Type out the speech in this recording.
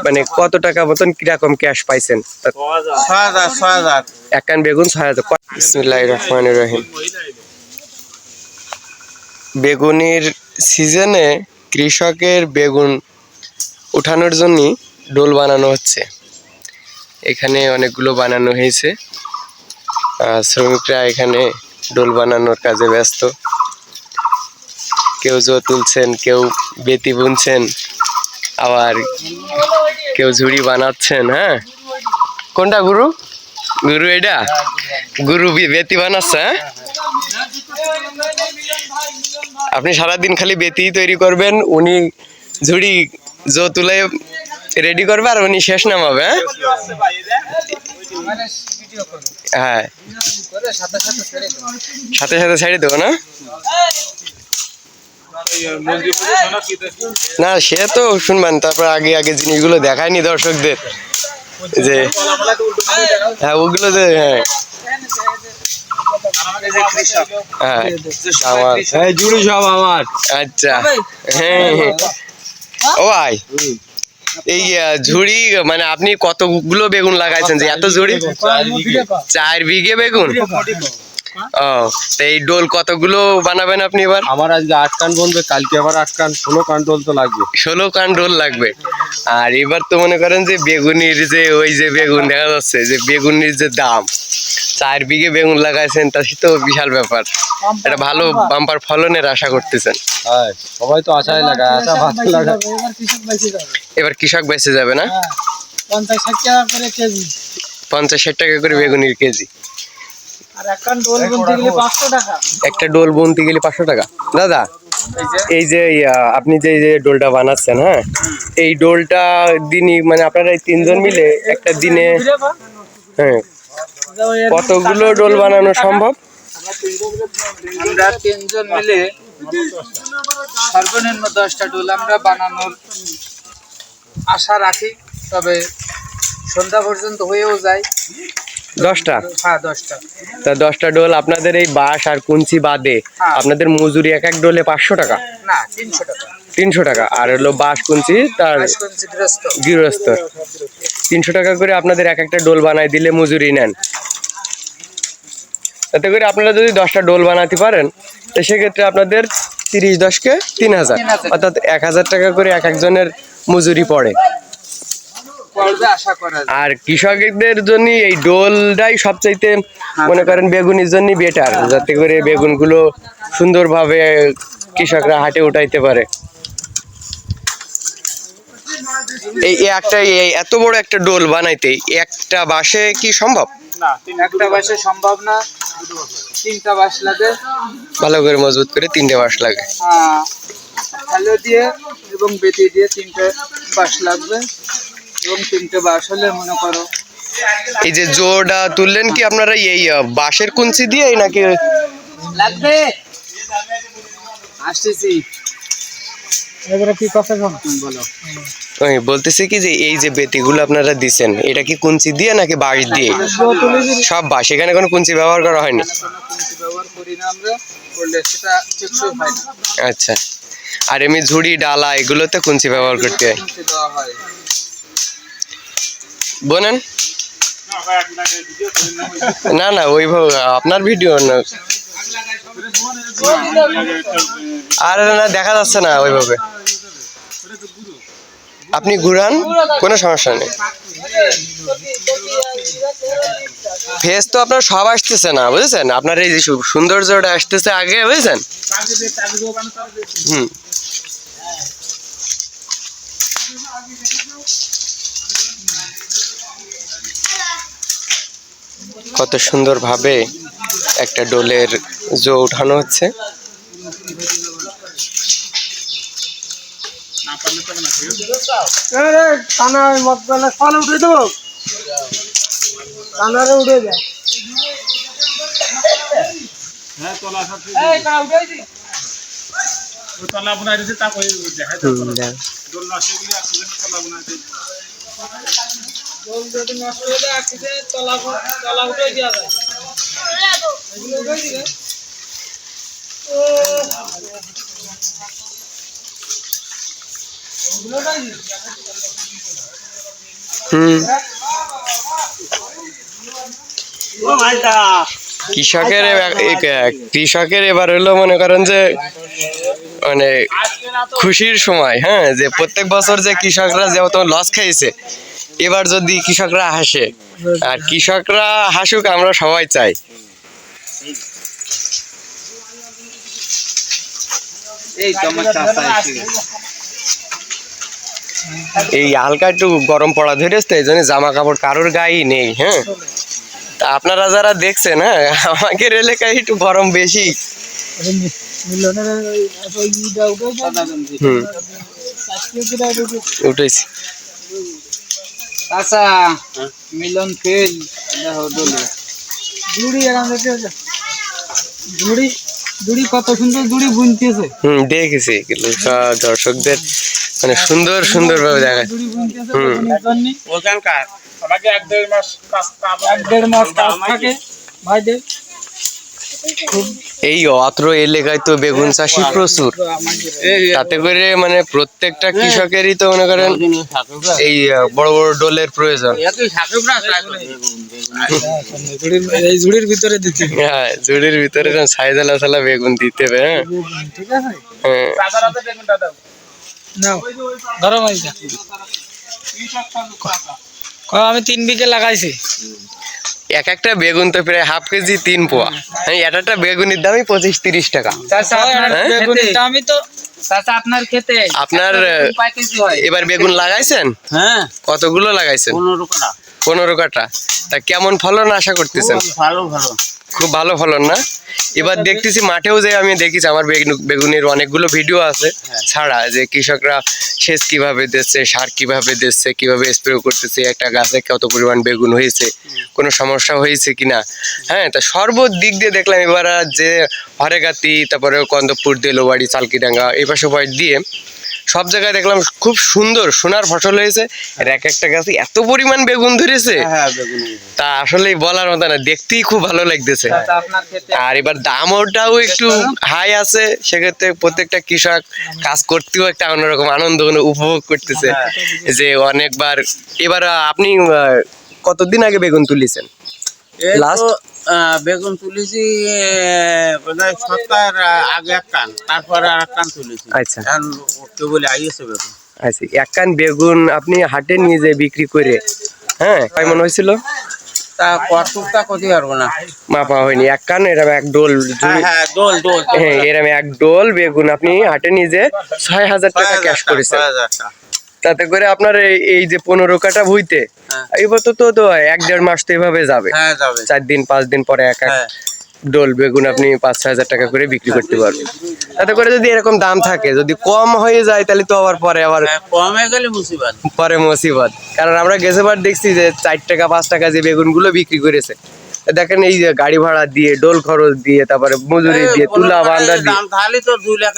মানে কত টাকা মতন কিরকম ক্যাশ পাইছেন? ৬,০০০ এক কান বেগুন ৬,০০০। বিসমিল্লাহির রহমানির রহিম। বেগুনের সিজনে কৃষকের বেগুন উঠানোর জন্য ডোল বানানো হচ্ছে। এখানে অনেকগুলো বানানো হয়েছে। শ্রমিকরা এখানে ডোল বানানোর কাজে ব্যস্ত। কেউ জো তুলছেন, কেউ বেতি বুনছেন, আবার কেউ ঝুড়ি বানাচ্ছেন। হ্যাঁ, কোনটা গুরু? গুরু এটা গুরু বেতি বানাচ্ছে। হ্যাঁ, আপনি সারাদিন খালি বেতি তৈরি করবেন, উনি ঝুড়ি জো তুলে রেডি করবে আর উনি শেষ নামাবে। হ্যাঁ, সাথে সাথে ছেড়ে দেবো না। না সে তো শুনবেন, তারপর আগে আগে জিনিসগুলো দেখায়নি দর্শকদের, যে হ্যাঁ ওগুলো যে হ্যাঁ হ্যাঁ জুড়ি সব আমার। আচ্ছা হ্যাঁ ও ভাই, এই ঝুড়ি মানে আপনি কতগুলো বেগুন লাগাইছেন যে এত ঝুড়ি? 4 বিঘে বেগুন। ও, এই ডোল কতগুলো বানাবেন আপনি এবার? আমার আজকে 8 কান বলবে, কালকে আবার 8 কান, 16 কান ডোল তো লাগবে। 16 কান ডোল লাগবে। আর এবার তো মনে করেন যে বেগুনির যে ওই যে বেগুন দেখা যাচ্ছে যে বেগুনির যে দাম, 4 বিঘে বেগুন লাগাইছেন, তা তো বিশাল ব্যাপার। এটা ভালো বাম্পার ফলনের আশা করতেছেন? হ্যাঁ, সবাই তো আশায় লাগায়, আশা ভাত লাগায়। এবার কৃষক বেঁচে যাবে না? 50-60 টাকা করে কেজি। 50-60 টাকা করে বেগুনির কেজি। আর একটা ডোল বুনতে গেলে 500 টাকা। একটা ডোল বুনতে গেলে 500 টাকা। দাদা, এই যে আপনি যে ডোলটা বানাচ্ছেন, হ্যাঁ, এই ডোলটা দিনই মানে আপনারা এই 3 জন মিলে একটা দিনে হ্যাঁ কতগুলো ডোল বানানো সম্ভব? আমরা 3 জন মিলে সর্বনিম্ন 10টা ডোল আমরা বানানোর আশা রাখি, তবে সন্ধ্যা পর্যন্ত হয়েও যায়। 10টা? হ্যাঁ 10টা। তা 10টা ডোল আপনাদের এই বাঁশ আর কুঞ্চি বাদে আপনাদের মজুরি এক এক ডোলে 500 টাকা? না, 300 টাকা। 300 টাকা। আর হলো বাঁশ কুঞ্চি তার গৃহস্থ 300 টাকা করে আপনাদের এক একটা ডোল বানাই দিলে মজুরি নেন। তাতে করে আপনারা যদি 10টা ডোল বানাতে পারেন, তো সেক্ষেত্রে আপনাদের 30-10-কে 3000, অর্থাৎ 1000 টাকা করে এক একজনের মজুরি পড়ে। আর কৃষকদের জন্য এই ডোলটাই সবচাইতে মনে করেন বেগুনের জন্য বেটার, যাতে করে বেগুনগুলো সুন্দরভাবে কৃষকরা হাটে উঠাইতে পারে। এই একটা এত বড় একটা ডোল বানাইতে একটা বাঁশে কি সম্ভব? না, একটা বাঁশে সম্ভব না, 3টা বাঁশ লাগে। ভালো করে মজবুত করে 3টে বাঁশ লাগে। আলো দিয়ে এবং বেতি দিয়ে 3টে বাঁশ লাগবে, এবং 3টে বাঁশ হলে মনে করো। এই যে জোড়া তুললেন কি আপনারা এই বাঁশের কুঞ্চি দিয়ে নাকি? লাগবে আসতেছি। এবারে কি কথা বলো? ওই বলতেছি কি যে এই যে বেতিগুলো আপনারা দিছেন, এটা কি কুঞ্চি দিয়ে নাকি বাঁশ দিয়ে? সব বাঁশ, এখানে কোনো কুঞ্চি ব্যবহার করা হয়নি? ব্যবহার করি না আমরা, করলে সেটা টেকসই হয় না। আচ্ছা, আর এমনি ঝুড়ি ডালা এগুলোতে কুঞ্চি ব্যবহার করতে হয়? বলেন না না, ওইভাবে আপনার ভিডিও না, আর না দেখা যাচ্ছে না ওইভাবে। আপনি ঘুরান, কোনো সমস্যা নেই। ফেস তো আপনার সব আসতেছে না, বুঝেছেন? আপনার এই যে সৌন্দর্যটা আসতেছে আগে, বুঝেছেন? হুম, কত সুন্দরভাবে একটা ডোলের জো উঠানো হচ্ছে। হুম। কৃষকের এবার হলো মনে করেন যে মানে খুশির সময়, হ্যাঁ, যে প্রত্যেক বছর যে কৃষকরা যেহেতু লস খাইছে, এবার যদি কৃষকরা হাসে, আর কৃষকরা হাসুক আমরা সবাই চাই। এই তো আমার চাচা এসে গেছে। এই হালকা একটু গরম পড়া ধরেছে, এই জন্য জামা কাপড় কারোর গায়ে নেই। হ্যাঁ, তা আপনারা যারা দেখছেন, হ্যাঁ, আমাদের এলাকায় একটু গরম বেশি। হুম, উঠেছি। চাচা মিলন ফেল দেখো দলে জুড়ি জুড়ি কত সুন্দর জুড়ি বুনতেছে। হুম, দেখেছি কিন্তু সব দর্শকদের মানে সুন্দর সুন্দর ভাবে দেখায়। জুড়ি বুনতেছে হুম। বেগুনের জন্য। ওখানকার আমাকে 1-1.5 মাস কাজ 1-1.5 মাস কাজ থাকে ভাইদের। এই অত্র এলাকায় তো বেগুন চাষি প্রচুর, তাতে করে মানে প্রত্যেকটা কৃষকেরই তো মনে করেন এই বড় বড় ডোলের প্রয়োজন। এই ঝুড়ির ভিতরে দিতে হবে। হ্যাঁ, ঝুড়ির ভিতরে সাইজালা সালা বেগুন দিতে হবে। হ্যাঁ, ঠিক আছে, হ্যাঁ। নাও ধরো ভাইটা। আমি 3 বিঘে লাগাইছি। এক একটা বেগুন তো প্রায় হাফ কেজি 3 পোয়া। হ্যাঁ, একটা বেগুনের দামই 25-30 টাকা। বেগুনের দামই তো চাচা আপনার খেতে আপনার কয় কেজি হয়? এবার বেগুন লাগাইছেন? হ্যাঁ, কতগুলো লাগাইছেন? 15 কাটা। 15 কাটা। তা কেমন ফলন আশা করতেছেন? ভালো ভালো। খুব ভালো ফলন না? এবার দেখতেছি মাঠেও যে আমি দেখেছি, আমার বেগুনের অনেকগুলো ভিডিও আছে ছাড়া, যে কৃষকরা সেচ কিভাবে দিচ্ছে, সার কিভাবে দিচ্ছে, কিভাবে স্প্রে করতেছে, একটা গাছে কত পরিমাণ বেগুন হয়েছে, কোনো সমস্যা হয়েছে কিনা। হ্যাঁ, তা সর্বদিক দিয়ে দেখলাম এবার যে হরেগাতি, তারপরে কন্দপুর, দেলোবাড়ি, চালকিডাঙ্গা, এই পাশে দিয়ে সব জায়গায় দেখলাম খুব সুন্দর সোনার ফসল হয়েছে। আর এক একটা গাছে এত পরিমাণ বেগুন ধরেছে, তা আসলে বলার মতো না, দেখতেই খুব ভালো লাগতেছে। চাচা আপনার খেতে আর এবার দামটাও একটু হাই আছে, সেক্ষেত্রে প্রত্যেকটা কৃষক কাজ করতেও একটা অন্যরকম আনন্দ উপভোগ করতেছে, যে অনেকবার। এবার আপনি কতদিন আগে বেগুন তুলেছেন? লাস্ট বেগুন তুলেছি বোধহয় সপ্তাহের আগে এক কান, তারপরে আর এক কান তুলেছি। আচ্ছা এখন কেবল আইয়েছে বেগুন। আচ্ছা, এক কান বেগুন আপনি হাটে নিয়ে যে বিক্রি করে, হ্যাঁ, কেমন হয়েছিল? তা কতটা ক্ষতি পারবো না। মাপা হয়নি। এক কান এরকম এক ডোল, হ্যাঁ দোল দোল। হ্যাঁ, এরকম এক ডোল বেগুন আপনি হাটে নিজে 6000 টাকা ক্যাশ করেছেন। তাতে করে আপনার এই যে 15 কাটা ভুইতে এবার তো 1-1.5 মাস তো এভাবে যাবে। হ্যাঁ যাবে। 4 দিন 5 দিন পরে এক এক ডোল বেগুন আপনি 5-6 হাজার টাকা করে বিক্রি করতে পারবেন। তাতে করে যদি এরকম দাম থাকে, যদি কম হয়ে যায় তাহলে তো আবার পরে কমে গেলে মুসিবত। পরে মুসিবত। কারণ আমরা গেছেবার দেখছি যে 4 টাকা 5 টাকা যে বেগুন গুলো বিক্রি করেছে, দেখেন এই যে গাড়ি ভাড়া দিয়ে, ডোল খরচ দিয়ে, তারপরে মজুরি দিয়ে, তুলা বান্ধা দিয়ে দাম তাহলে তো 2 লাখ